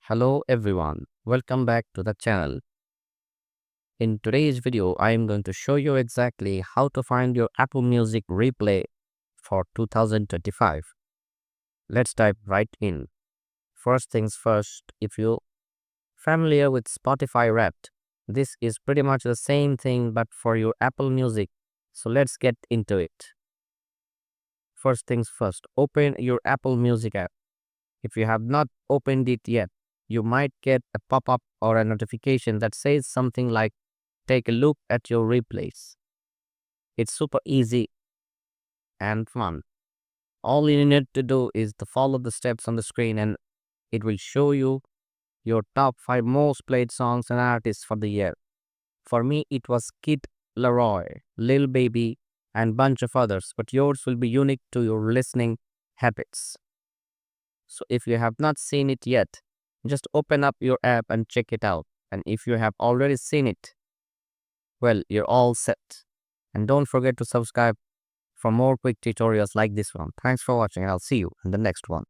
Hello everyone, welcome back to the channel. In today's video, I am going to show you exactly how to find your Apple Music replay for 2025. Let's dive right in. First things first, if you're familiar with Spotify Wrapped, this is pretty much the same thing but for your Apple Music. So let's get into it. First things first, open your Apple Music app. If you have not opened it yet, you might get a pop-up or a notification that says something like, take a look at your replays. It's super easy and fun. All you need to do is to follow the steps on the screen and it will show you your top 5 most played songs and artists for the year. For me, it was Kid Laroi, Lil Baby, and bunch of others, but yours will be unique to your listening habits. So if you have not seen it yet, just open up your app and check it out. And if you have already seen it, well, you're all set. And don't forget to subscribe for more quick tutorials like this one. Thanks for watching and I'll see you in the next one.